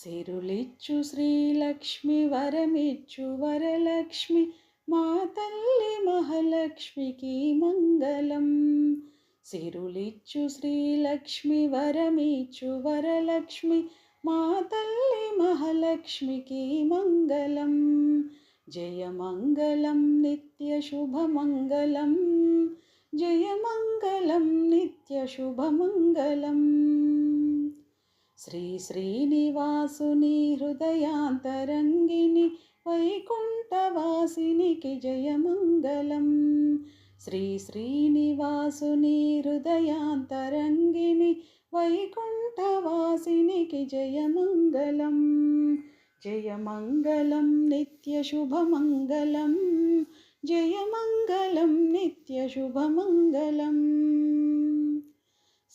సిరులిచ్చు శ్రీలక్ష్మి వరమిచ్చు వరలక్ష్మి మా తల్లి మహాలక్ష్మికి మంగళం. సిరులిచ్చు శ్రీలక్ష్మి వరమిచ్చు వరలక్ష్మి మా తల్లి మహాలక్ష్మికి మంగళం. జయమంగళం నిత్య శుభమంగళం, జయమంగళం నిత్య శుభమంగళం. శ్రీ శ్రీనివాసుని హృదయాంతరంగిని వైకుంఠవాసినికి జయమంగళం. శ్రీ శ్రీనివాసుని హృదయాంతరంగిని వైకుంఠవాసినికి జయమంగళం. జయమంగళం నిత్య శుభమంగళం, జయమంగళం నిత్య శుభమంగళం.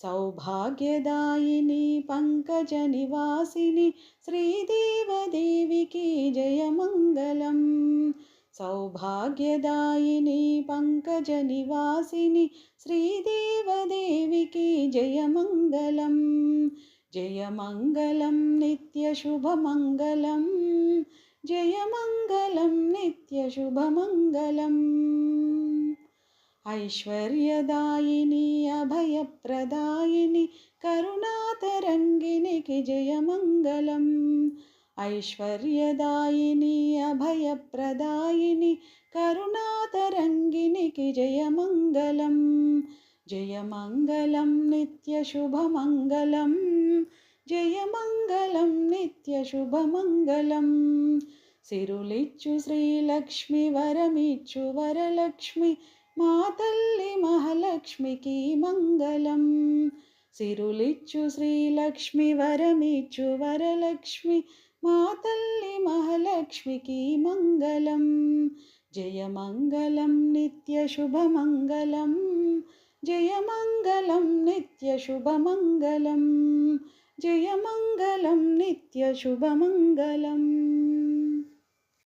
సౌభాగ్యదాయిని పంకజ నివాసిని శ్రీదేవదేవికి జయమంగళం. సౌభాగ్యదాయిని పంకజ నివాసిని శ్రీదేవదేవికి జయమంగళం. జయమంగళం నిత్య శుభమంగళం, జయమంగళం నిత్య శుభమంగళం. ఐశ్వర్యదాయిని అభయప్రదాయిని కరుణాతరంగినికి జయమంగళం. ఐశ్వర్యదాయిని అభయప్రదాయిని కరుణాతరంగినికి జయమంగళం. జయమంగళం నిత్య శుభమంగళం, జయమంగళం నిత్య శుభమంగళం. సిరులిచ్చు శ్రీలక్ష్మి వరమిచ్చు వరలక్ష్మి మా తల్లి మహాలక్ష్మికి మంగళం. సిరులిచ్చు శ్రీలక్ష్మి వరమిచ్చు వరలక్ష్మి మా తల్లి మహాలక్ష్మికి మంగళం. జయమంగళం నిత్య శుభమంగళం, జయమంగళం నిత్య శుభమంగళం, జయమంగళం నిత్య శుభమంగళం.